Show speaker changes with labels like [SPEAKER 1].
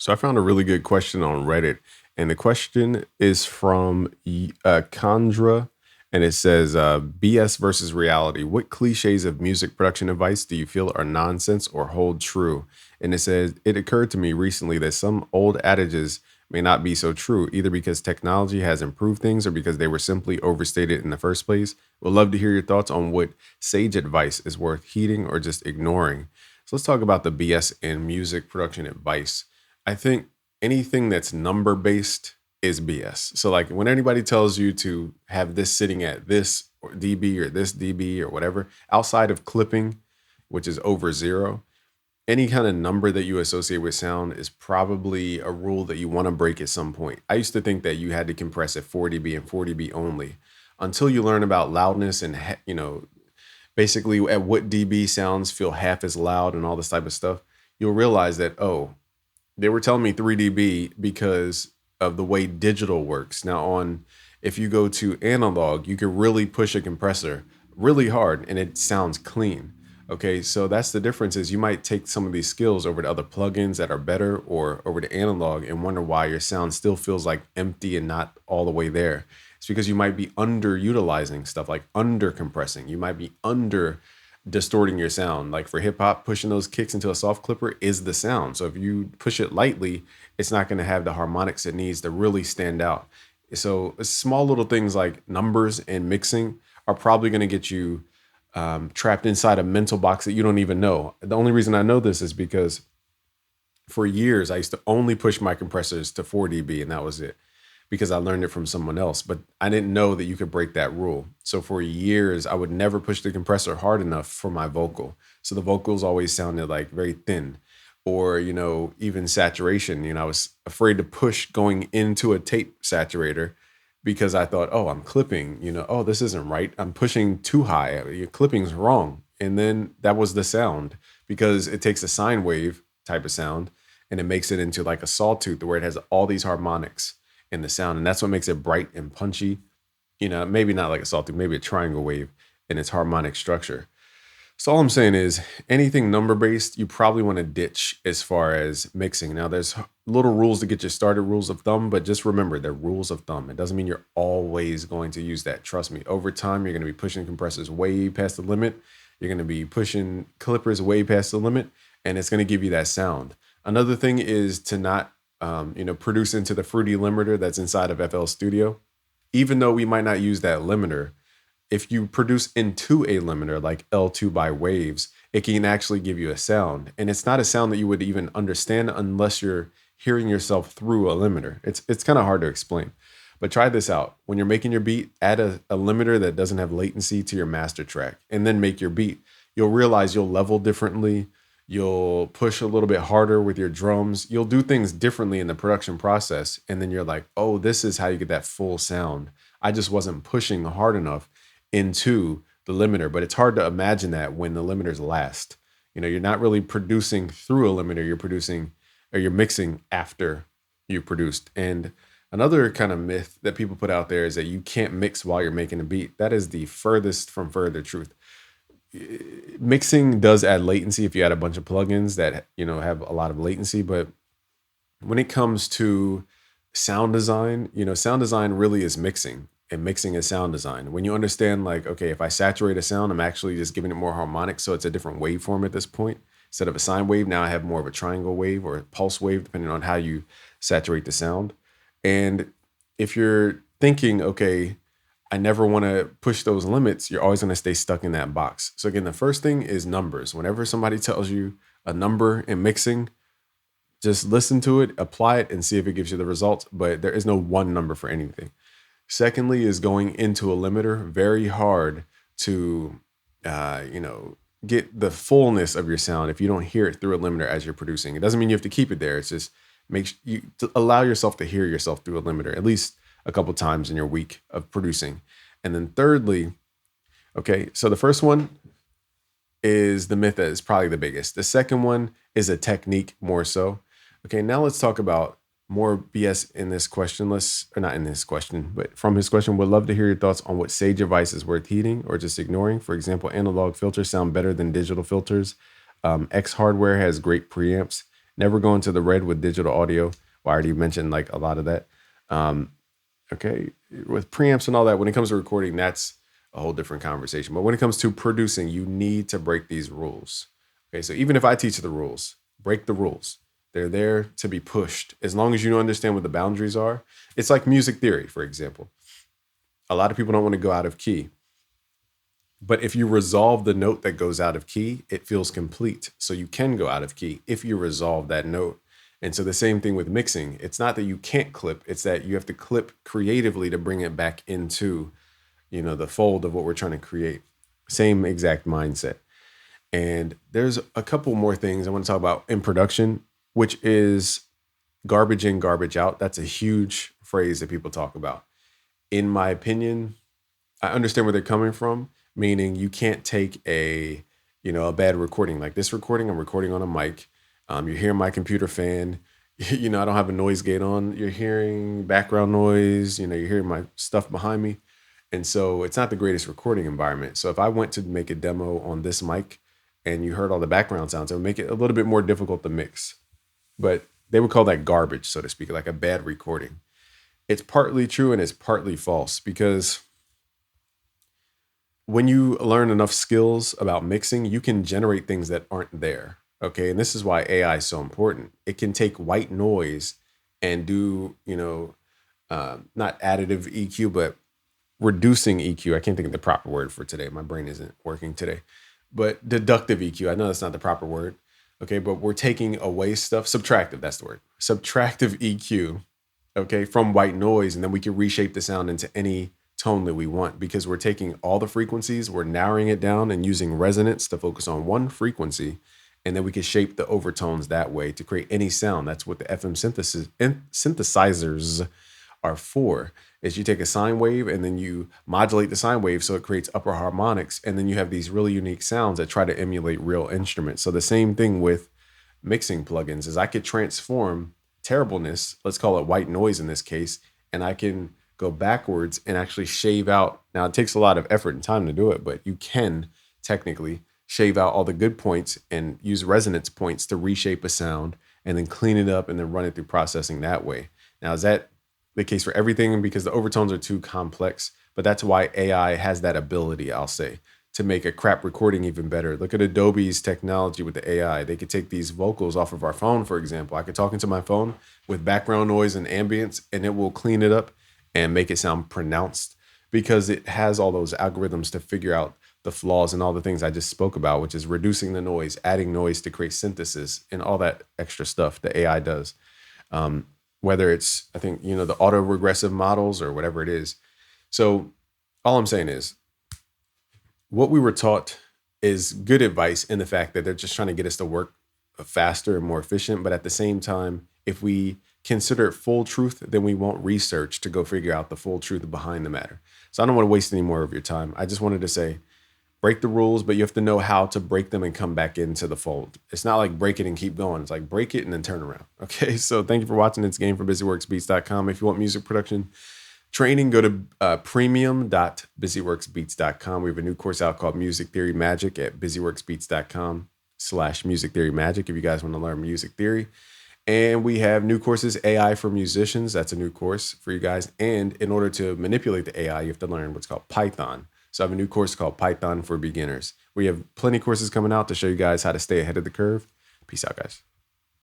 [SPEAKER 1] So I found a really good question on Reddit, and the question is from Chandra, and it says, "BS versus reality. What cliches of music production advice do you feel are nonsense or hold true?" And it says, "It occurred to me recently that some old adages may not be so true, either because technology has improved things or because they were simply overstated in the first place. Would love to hear your thoughts on what sage advice is worth heeding or just ignoring." So let's talk about the BS in music production advice. I think anything that's number based is BS. So like when anybody tells you to have this sitting at this or dB or this dB or whatever, outside of clipping, which is over zero, any kind of number that you associate with sound is probably a rule that you want to break at some point. I used to think that you had to compress at 4 dB and 4 dB only until you learn about loudness and basically at what dB sounds feel half as loud and all this type of stuff. You'll realize that, oh, they were telling me 3 dB because of the way digital works. Now, on if you go to analog, you can really push a compressor really hard and it sounds clean. Okay, so that's the difference is you might take some of these skills over to other plugins that are better or over to analog and wonder why your sound still feels like empty and not all the way there. It's because you might be underutilizing stuff like under compressing. You might be under distorting your sound. Like for hip hop, pushing those kicks into a soft clipper is the sound. So if you push it lightly, it's not going to have the harmonics it needs to really stand out. So small little things like numbers and mixing are probably going to get you trapped inside a mental box that you don't even know. The only reason I know this is because for years I used to only push my compressors to 4 dB and that was it because I learned it from someone else, but I didn't know that you could break that rule. So for years, I would never push the compressor hard enough for my vocal. So the vocals always sounded like very thin or, even saturation. I was afraid to push going into a tape saturator because I thought, oh, I'm clipping, oh, this isn't right. I'm pushing too high. Your clipping's wrong. And then that was the sound because it takes a sine wave type of sound and it makes it into like a sawtooth where it has all these harmonics in the sound. And that's what makes it bright and punchy. Maybe not like a sawtooth, maybe a triangle wave in its harmonic structure. So all I'm saying is anything number based, you probably want to ditch as far as mixing. Now there's little rules to get you started, rules of thumb, but just remember they're rules of thumb. It doesn't mean you're always going to use that. Trust me, over time, you're going to be pushing compressors way past the limit. You're going to be pushing clippers way past the limit, and it's going to give you that sound. Another thing is to not, produce into the fruity limiter that's inside of FL Studio. Even though we might not use that limiter, if you produce into a limiter like L2 by Waves, it can actually give you a sound. And it's not a sound that you would even understand unless you're hearing yourself through a limiter. It's kind of hard to explain. But try this out. When you're making your beat, add a limiter that doesn't have latency to your master track and then make your beat. You'll realize you'll level differently. You'll push a little bit harder with your drums. You'll do things differently in the production process. And then you're like, oh, this is how you get that full sound. I just wasn't pushing hard enough into the limiter, but it's hard to imagine that when the limiters last. You're not really producing through a limiter, you're producing or you're mixing after you produced. And another kind of myth that people put out there is that you can't mix while you're making a beat. That is the furthest from further truth. Mixing does add latency if you add a bunch of plugins that, have a lot of latency. But when it comes to sound design, sound design really is mixing. And mixing is sound design. When you understand like, okay, if I saturate a sound, I'm actually just giving it more harmonics. So it's a different waveform at this point. Instead of a sine wave, now I have more of a triangle wave or a pulse wave, depending on how you saturate the sound. And if you're thinking, okay, I never want to push those limits, you're always going to stay stuck in that box. So again, the first thing is numbers. Whenever somebody tells you a number in mixing, just listen to it, apply it, and see if it gives you the results. But there is no one number for anything. Secondly is going into a limiter. Very hard to, get the fullness of your sound if you don't hear it through a limiter as you're producing. It doesn't mean you have to keep it there. It's just you to allow yourself to hear yourself through a limiter at least a couple times in your week of producing. And then thirdly, okay, so the first one is the myth that is probably the biggest. The second one is a technique more so. Okay, now let's talk about more BS in this question. Or not in this question, but from his question, would love to hear your thoughts on what sage advice is worth heeding or just ignoring. For example, analog filters sound better than digital filters. X hardware has great preamps Never go into the red with digital audio. Well, I already mentioned like a lot of that. Okay, with preamps and all that, when it comes to recording, that's a whole different conversation. But when it comes to producing, you need to break these rules. Okay, so even if I teach the rules, break the rules. They're there to be pushed. As long as you understand what the boundaries are, it's like music theory, for example. A lot of people don't want to go out of key. But if you resolve the note that goes out of key, it feels complete. So you can go out of key if you resolve that note. And so the same thing with mixing. It's not that you can't clip, it's that you have to clip creatively to bring it back into, the fold of what we're trying to create. Same exact mindset. And there's a couple more things I want to talk about in production, which is garbage in, garbage out. That's a huge phrase that people talk about. In my opinion, I understand where they're coming from, meaning you can't take a bad recording. Like this recording, I'm recording on a mic. You're hearing my computer fan. I don't have a noise gate on. You're hearing background noise. You're hearing my stuff behind me. And so it's not the greatest recording environment. So if I went to make a demo on this mic and you heard all the background sounds, it would make it a little bit more difficult to mix. But they would call that garbage, so to speak, like a bad recording. It's partly true and it's partly false because when you learn enough skills about mixing, you can generate things that aren't there. Okay. And this is why AI is so important. It can take white noise and do, not additive EQ, but reducing EQ. I can't think of the proper word for today. My brain isn't working today, but deductive EQ. I know that's not the proper word. Okay. But we're taking away stuff. Subtractive. That's the word. Subtractive EQ. Okay. From white noise. And then we can reshape the sound into any tone that we want because we're taking all the frequencies, we're narrowing it down and using resonance to focus on one frequency. And then we can shape the overtones that way to create any sound. That's what the FM synthesizers are for, is you take a sine wave and then you modulate the sine wave so it creates upper harmonics. And then you have these really unique sounds that try to emulate real instruments. So the same thing with mixing plugins is I could transform terribleness, let's call it white noise in this case, and I can go backwards and actually shave out. Now it takes a lot of effort and time to do it, but you can technically shave out all the good points and use resonance points to reshape a sound and then clean it up and then run it through processing that way. Now, is that the case for everything? Because the overtones are too complex, but that's why AI has that ability, I'll say, to make a crap recording even better. Look at Adobe's technology with the AI. They could take these vocals off of our phone, for example. I could talk into my phone with background noise and ambience, and it will clean it up and make it sound pronounced because it has all those algorithms to figure out the flaws and all the things I just spoke about, which is reducing the noise, adding noise to create synthesis and all that extra stuff that AI does. Whether it's, I think, the auto-regressive models or whatever it is. So all I'm saying is what we were taught is good advice in the fact that they're just trying to get us to work faster and more efficient. But at the same time, if we consider it full truth, then we won't research to go figure out the full truth behind the matter. So I don't want to waste any more of your time. I just wanted to say, break the rules, but you have to know how to break them and come back into the fold. It's not like break it and keep going. It's like break it and then turn around. Okay. So thank you for watching. It's Game for BusyWorksBeats.com. If you want music production training, go to premium.busyworksbeats.com. We have a new course out called Music Theory Magic at busyworksbeats.com/music theory magic if you guys want to learn music theory. And we have new courses, AI for musicians. That's a new course for you guys. And in order to manipulate the AI, you have to learn what's called Python. So I have a new course called Python for Beginners. We have plenty of courses coming out to show you guys how to stay ahead of the curve. Peace out, guys.